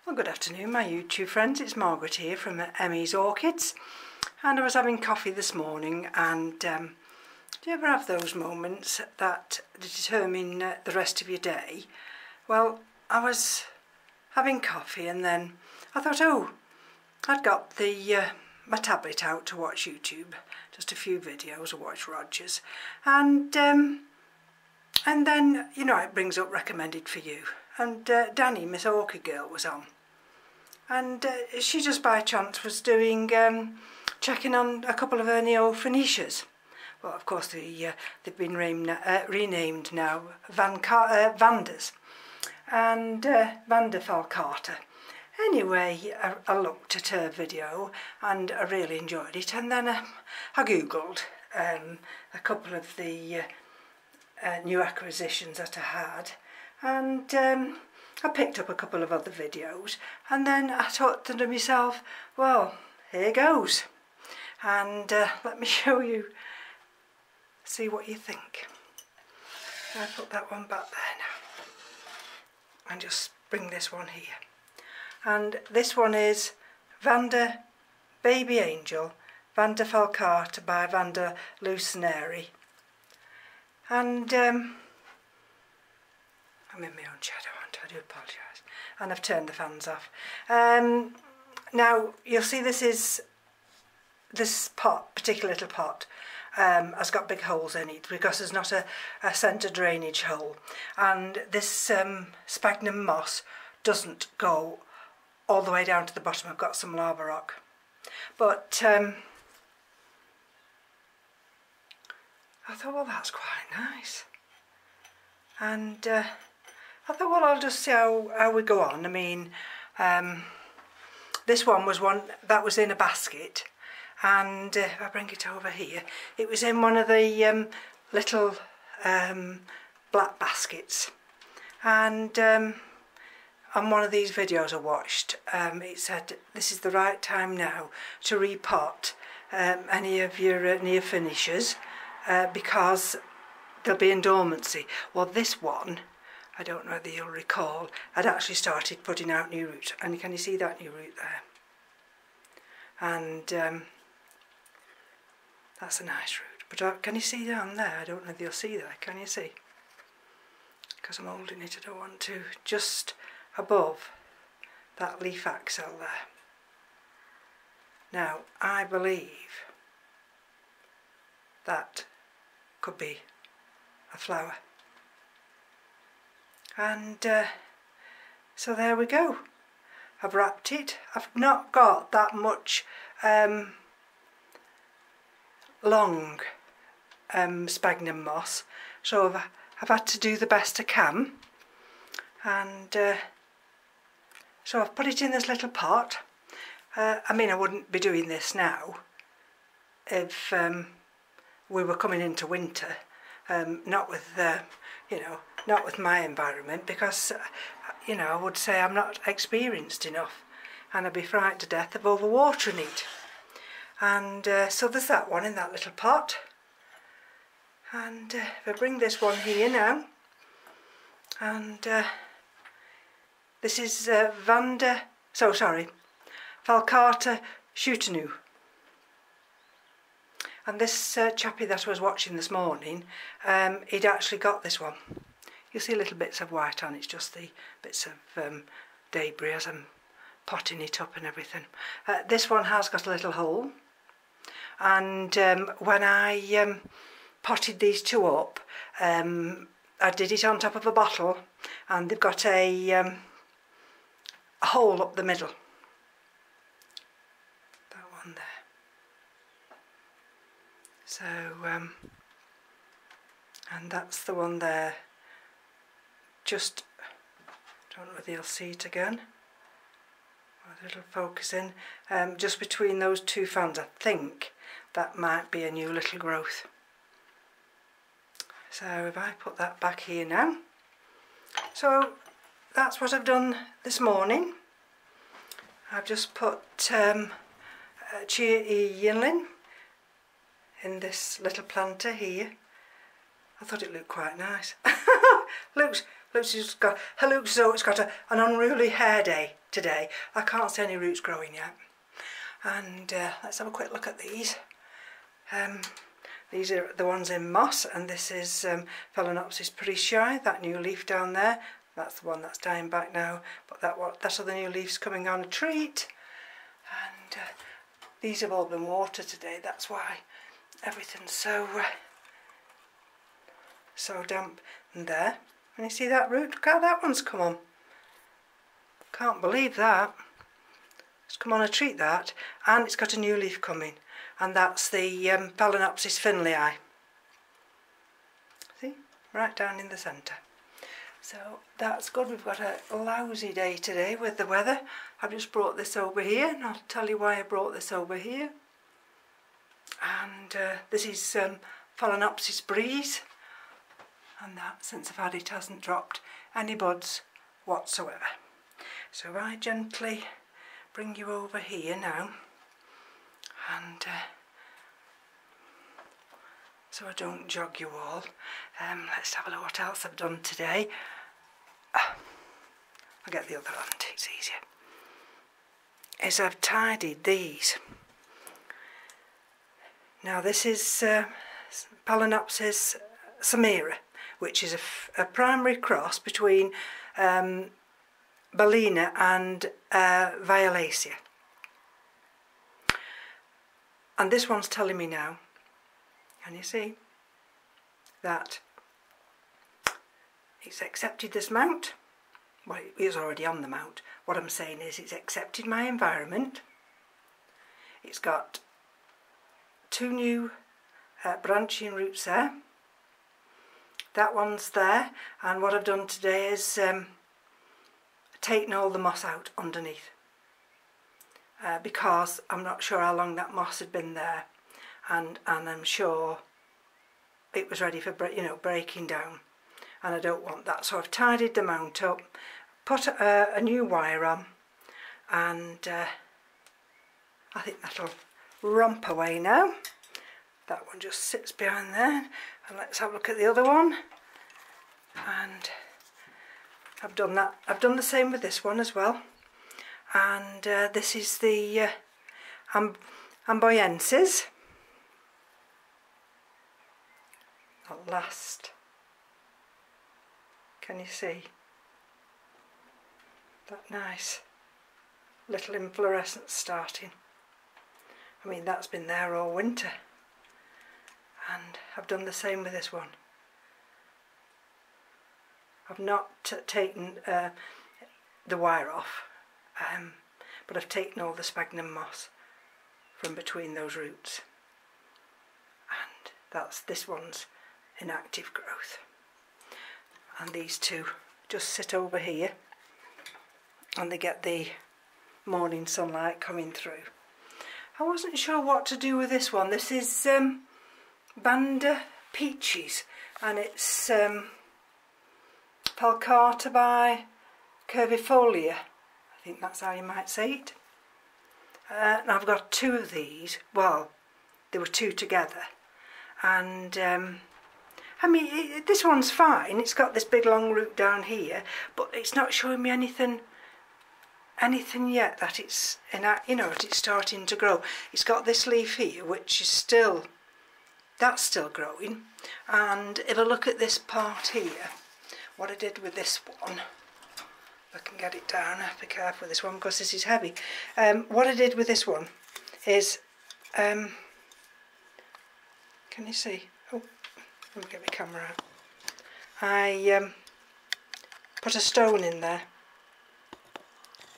Well, good afternoon, my YouTube friends. It's Margaret here from M.E.s Orchids, and I was having coffee this morning. And do you ever have those moments that determine the rest of your day? Well, I was having coffee, and then I thought, oh, I'd got the my tablet out to watch YouTube, just a few videos, or watch Rogers, and then you know it brings up recommended for you. And Danny, M.E.s Orchid girl, was on, and she just by chance was doing checking on a couple of her neo-Phoenicias. Well, of course they've been renamed now Vandas and Vanda Falcata. Anyway, I looked at her video and I really enjoyed it, and then I googled a couple of the new acquisitions that I had, and I picked up a couple of other videos, and then I thought to myself, well, here goes, and let me show you, see what you think. I put that one back there now and just bring this one here, and this one is Vanda Baby Angel, Vanda Falcata by Vanda Lucineri, and I'm in my own shadow, aren't I? I do apologise. And I've turned the fans off. Now, you'll see this particular little pot, has got big holes in it because there's not a centre drainage hole. And this sphagnum moss doesn't go all the way down to the bottom. I've got some lava rock. But I thought, well, that's quite nice. And I thought, well, I'll just see how we go on. I mean, this one was one that was in a basket, and if I bring it over here, it was in one of the little black baskets. And on one of these videos I watched, it said this is the right time now to repot any of your neo-Phoenicias because they'll be in dormancy. Well, this one, I don't know whether you'll recall, I'd actually started putting out new roots, and can you see that new root there? And that's a nice root, but can you see down there? I don't know if you'll see that, can you see? Because I'm holding it, I don't want to, just above that leaf axil there. Now, I believe that could be a flower. And so there we go. I've wrapped it. I've not got that much long sphagnum moss, so I've had to do the best I can. And so I've put it in this little pot. I mean, I wouldn't be doing this now if we were coming into winter. Not with you know, not with my environment, because you know, I would say I'm not experienced enough, and I'd be frightened to death of overwatering it. And so there's that one in that little pot. And if I bring this one here now, and this is Falcata Shootanu. And this chappie that I was watching this morning, he'd actually got this one. You see little bits of white on it, it's just the bits of debris as I'm potting it up and everything. This one has got a little hole, and when I potted these two up, I did it on top of a bottle, and they've got a hole up the middle. That one there. So, and that's the one there, just, don't know whether you'll see it again, a little focus in, just between those two fans. I think that might be a new little growth. So if I put that back here now, so that's what I've done this morning. I've just put Chia Yinlin in this little planter here. I thought it looked quite nice. looks as though it's got an unruly hair day today. I can't see any roots growing yet. And let's have a quick look at these. These are the ones in moss, and this is Phalaenopsis parishii, that new leaf down there. That's the one that's dying back now, but that other new leaf's coming on a treat. And these have all been watered today, that's why everything's so damp. And there, and you see that root, look how that one's come on. Can't believe that. It's come on a treat, that, and it's got a new leaf coming, and that's the Phalaenopsis finleyi. See, right down in the centre. So that's good. We've got a lousy day today with the weather. I've just brought this over here, and I'll tell you why I brought this over here. And this is Phalaenopsis breeze, and that, since I've had it, hasn't dropped any buds whatsoever. So I gently bring you over here now, and so I don't jog you all. Let's have a look what else I've done today. I'll get the other hand, it's easier. Is I've tidied these. Now this is Phalaenopsis samira, which is a primary cross between Bellina and Violacea. And this one's telling me now, can you see, that it's accepted this mount. Well, it was already on the mount. What I'm saying is it's accepted my environment. It's got two new branching roots there. That one's there, and what I've done today is taken all the moss out underneath, because I'm not sure how long that moss had been there, and I'm sure it was ready for breaking down, and I don't want that. So I've tidied the mount up, put a new wire on, and I think that'll romp away now. That one just sits behind there, and let's have a look at the other one. And I've done that. I've done the same with this one as well. And this is the Amboyensis. At last. Can you see? That nice little inflorescence starting. I mean, that's been there all winter. And I've done the same with this one. I've not taken the wire off, but I've taken all the sphagnum moss from between those roots, and this one's in active growth, and these two just sit over here and they get the morning sunlight coming through. I wasn't sure what to do with this one. This is Banda Peaches, and it's Falcata by curvifolia, I think that's how you might say it. And I've got two of these. Well, there were two together, and I mean, this one's fine. It's got this big long root down here, but it's not showing me anything yet that it's it's starting to grow. It's got this leaf here, which is that's still growing. And if I look at this part here, what I did with this one, if I can get it down, I have to be careful with this one because this is heavy. What I did with this one is, can you see? Oh, let me get my camera out. I put a stone in there,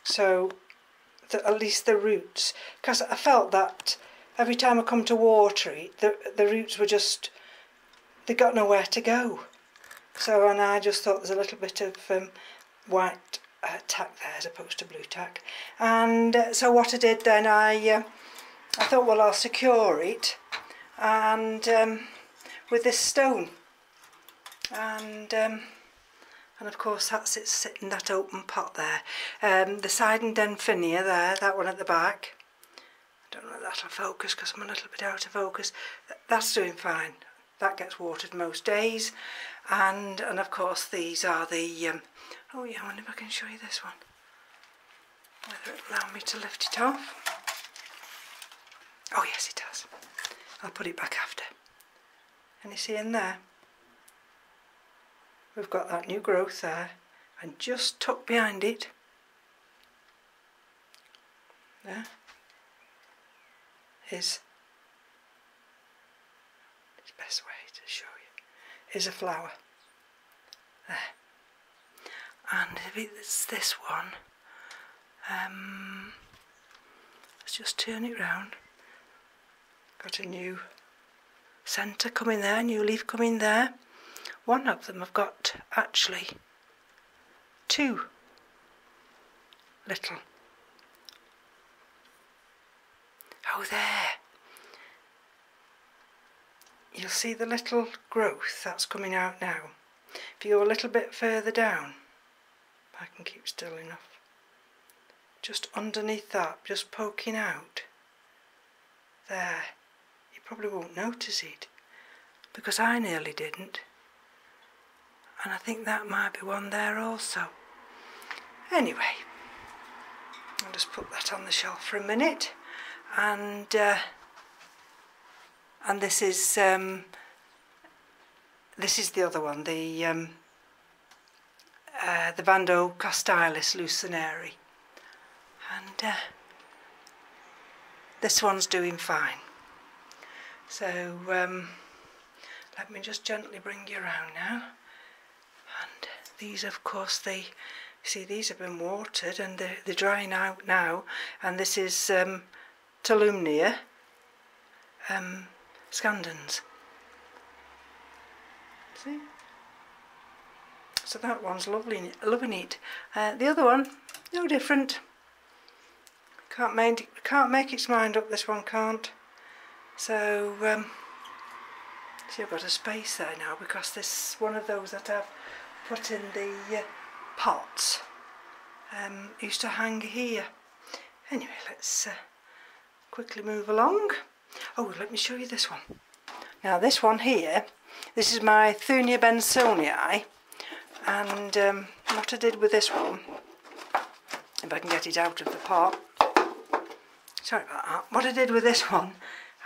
so that at least the roots, because I felt that every time I come to water it, the roots were just, they got nowhere to go. So, and I just thought there's a little bit of white tack there as opposed to blue tack. And so what I did then, I thought, well, I'll secure it, and with this stone. And of course that's it, sitting in that open pot there. The Sidendenphinia there, that one at the back. I don't know if that'll focus because I'm a little bit out of focus. That's doing fine. That gets watered most days. And of course these are the, oh yeah, I wonder if I can show you this one. allow me to lift it off. Oh yes, it does. I'll put it back after. And you see in there, we've got that new growth there, and just tucked behind it, there, is the best way to show you, is a flower. There. And if it's this one, let's just turn it round. Got a new centre coming there, new leaf coming there. One of them I've got actually two little. Oh, there. You'll see the little growth that's coming out now. If you go a little bit further down, I can keep still enough. Just underneath that, just poking out. There. You probably won't notice it, because I nearly didn't. And I think that might be one there also. Anyway, I'll just put that on the shelf for a minute. And this is the other one, the Vando Costylis Lucinary, and this one's doing fine. So let me just gently bring you around now. And these, of course, see these have been watered and they're drying out now. And this is Tolumnia scandens. See? So that one's lovely, loving it. The other one, no different. Can't make its mind up. This one can't. So see, I've got a space there now, because this one of those that I've put in the pots used to hang here. Anyway, let's quickly move along. Oh, let me show you this one. Now this one here, this is my Thunia Bensonii, and what I did with this one, if I can get it out of the pot, sorry about that, what I did with this one,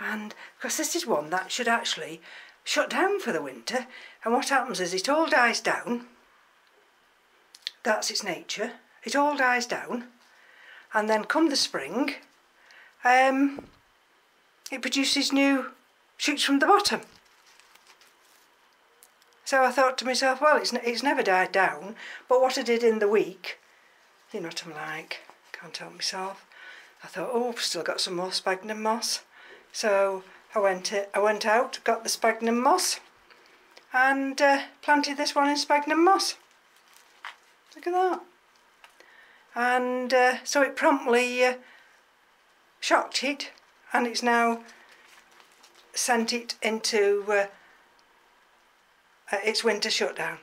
and because this is one that should actually shut down for the winter, and what happens is it all dies down. That's its nature. It all dies down, and then come the spring, it produces new shoots from the bottom. So I thought to myself, well, it's never died down, but what I did in the week, you know what I'm like, can't help myself. I thought, oh, I've still got some more sphagnum moss. So I went out, got the sphagnum moss, and planted this one in sphagnum moss. Look at that. And so it promptly shocked it, and it's now sent it into its winter shutdown.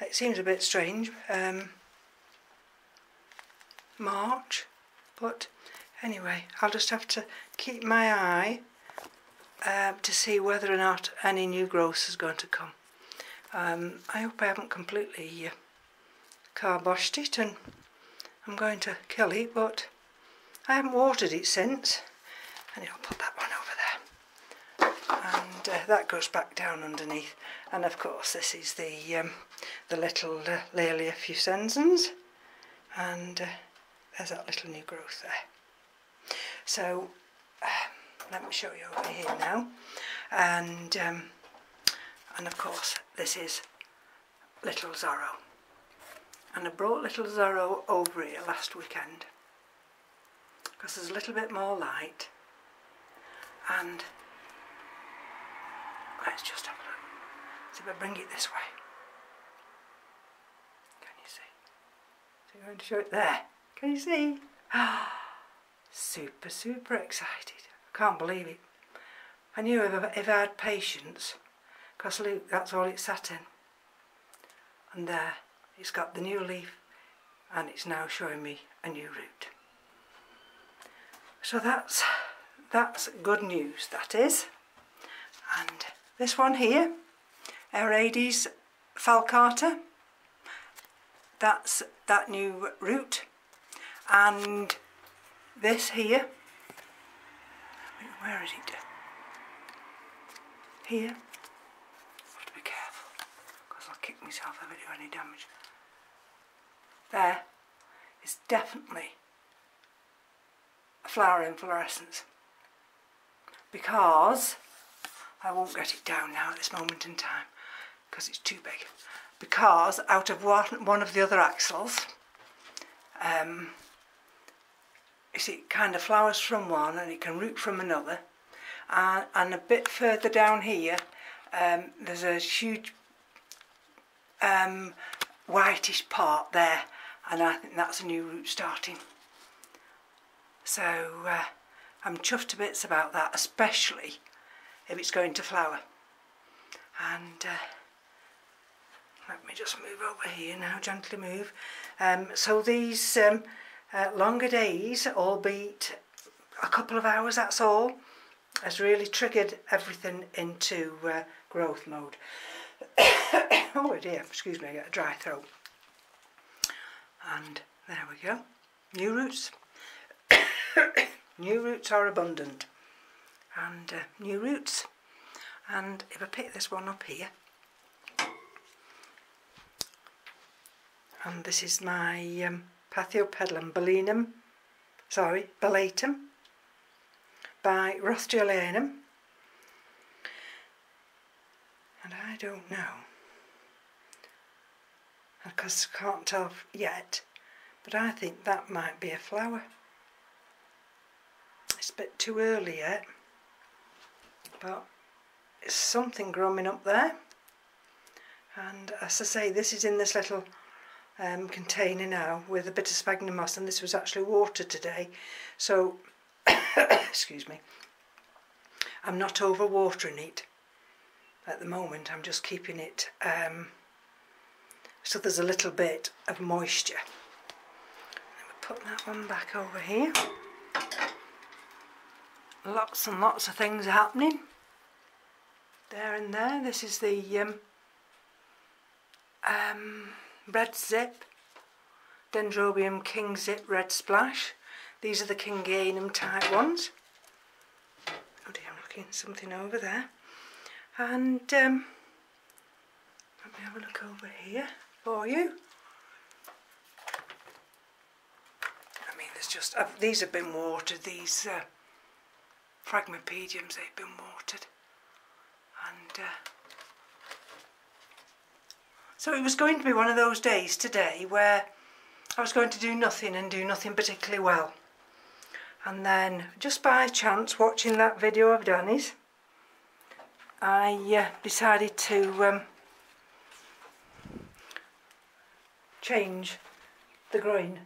It seems a bit strange, March, but anyway, I'll just have to keep my eye to see whether or not any new growth is going to come. I hope I haven't completely carboshed it, and I'm going to kill it, but I haven't watered it since. And I'll put that one over there, and that goes back down underneath. And of course this is the little Laelia fuscensens, and there's that little new growth there. So let me show you over here now, and of course this is Little Zorro, and I brought Little Zorro over here last weekend because there's a little bit more light, and let's just have a look. See if I bring it this way. Can you see? So I'm going to show it there. Can you see? Super, super excited. I can't believe it. I knew if I had patience, because look, that's all it sat in. And there, it's got the new leaf, and it's now showing me a new root. So that's good news, that is. And this one here, Aerades falcata, that's that new root. And this here, where is it? Here. Have to be careful because I'll kick myself if I do any damage. There is definitely a flower inflorescence, because I won't get it down now at this moment in time because it's too big. Because out of one of the other axils, you see, it kind of flowers from one and it can root from another, and a bit further down here there's a huge whitish part there, and I think that's a new root starting. So I'm chuffed to bits about that, especially if it's going to flower. And let me just move over here now, gently move. So these longer days, albeit a couple of hours, that's all, has really triggered everything into growth mode. Oh dear, excuse me, I get a dry throat. And there we go, new roots. New roots are abundant, and new roots. And if I pick this one up here, and this is my Pathiopedilum bellatum by Rothschildianum, and I don't know, because I can't tell yet, but I think that might be a flower. It's a bit too early yet, but it's something growing up there. And as I say, this is in this little container now with a bit of sphagnum moss, and this was actually watered today, so excuse me, I'm not over watering it at the moment. I'm just keeping it so there's a little bit of moisture. Let me put that one back over here. Lots and lots of things happening there and there. This is the red zip, Dendrobium king zip red splash. These are the Kingianum type ones. Oh dear, I'm looking at something over there. And let me have a look over here for you. I mean, there's just, these have been watered, these Phragmipediums, they've been watered. And so it was going to be one of those days today where I was going to do nothing and do nothing particularly well. And then, just by chance, watching that video of Danny's, I decided to change the growing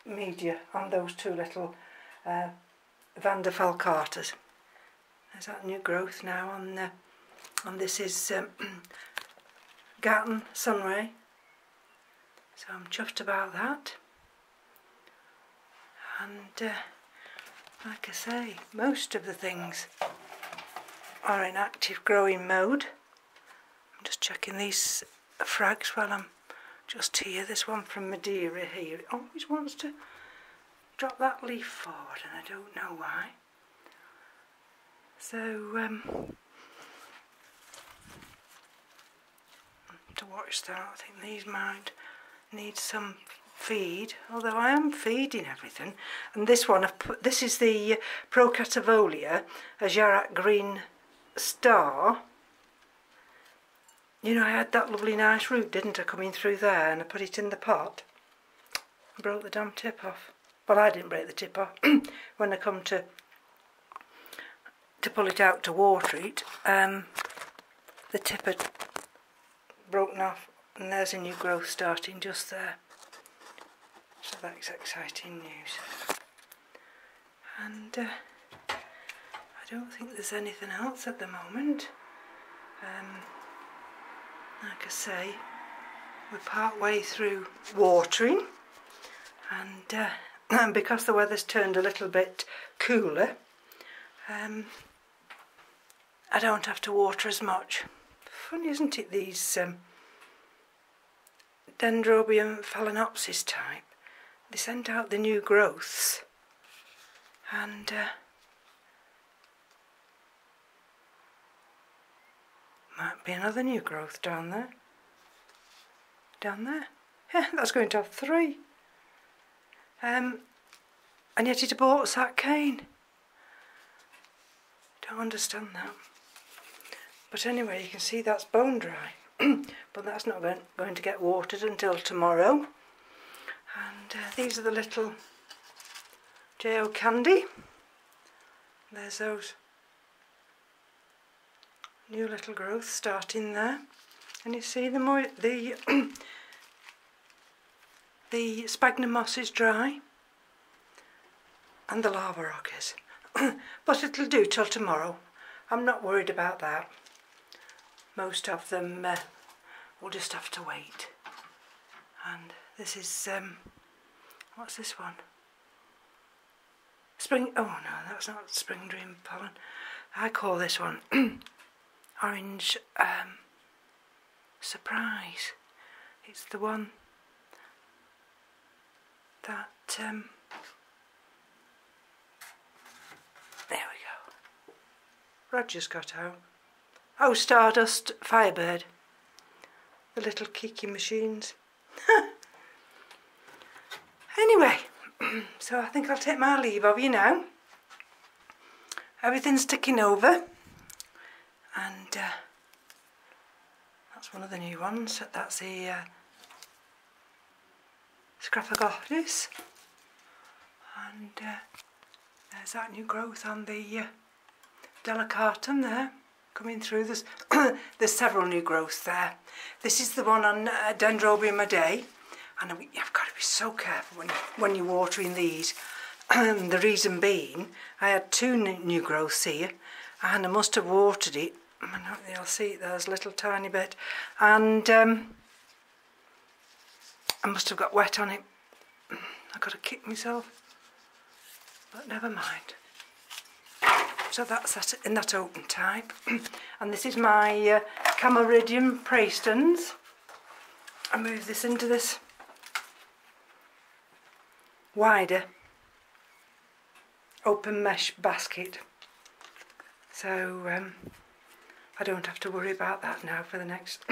media on those two little Vanderfalcartas. There's that new growth now on this is Gatton Sunray, so I'm chuffed about that. And like I say, most of the things are in active growing mode. I'm just checking these frags while I'm just here. This one from Madeira here, it always wants to drop that leaf forward and I don't know why. So to watch that, I think these might need some feed, although I am feeding everything. And this one I've put, this is the Procatavolia, a Jarrat green star. You know, I had that lovely nice root, didn't I, coming through there, and I put it in the pot. I broke the damn tip off. Well, I didn't break the tip off. When I come to pull it out to water it, the tip had broken off, and there's a new growth starting just there. So that's exciting news. And I don't think there's anything else at the moment. Like I say, we're part way through watering, and because the weather's turned a little bit cooler, I don't have to water as much. Funny, isn't it, these Dendrobium phalaenopsis type? They send out the new growths and might be another new growth down there. Down there. Yeah, that's going to have 3. And yet it aborts that cane. Don't understand that. But anyway, you can see that's bone dry. But that's not going to get watered until tomorrow. And these are the little J.O. Candy. There's those new little growths starting there. And you see the sphagnum moss is dry. And the lava rock is. But it'll do till tomorrow. I'm not worried about that. Most of them will just have to wait. And this is, what's this one? Spring, oh no, that's not spring dream pollen. I call this one orange surprise. It's the one that, there we go. Roger's got out. Oh, Stardust Firebird. The little kiki machines. Anyway, so I think I'll take my leave of you now. Everything's ticking over. And that's one of the new ones. That's the Scraphogophis. And there's that new growth on the Delicatum there. Coming through, there's several new growths there. This is the one on Dendrobium Day, and you've got to be so careful when you're watering these. The reason being, I had 2 new growths here, and I must have watered it. I don't think you'll see it, there's a little tiny bit, and I must have got wet on it. I've got to kick myself, but never mind. So that's that in that open type. And this is my Camaridium Praestons. I move this into this wider open mesh basket. So I don't have to worry about that now for the next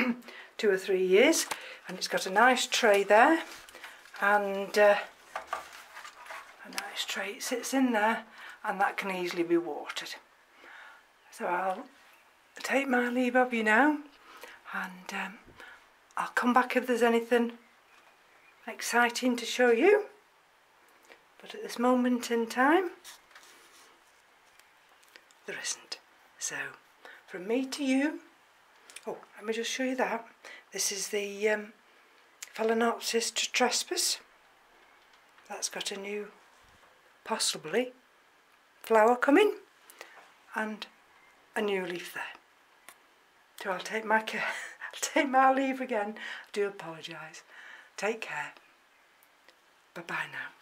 2 or 3 years. And it's got a nice tray there. And a nice tray, it sits in there. And that can easily be watered. So I'll take my leave of you now, and I'll come back if there's anything exciting to show you. But at this moment in time, there isn't. So from me to you, oh, let me just show you that. This is the Phalaenopsis Trespass. That's got a new, possibly, flower coming and a new leaf there. So I'll take my leave again. I do apologise. Take care. Bye bye now.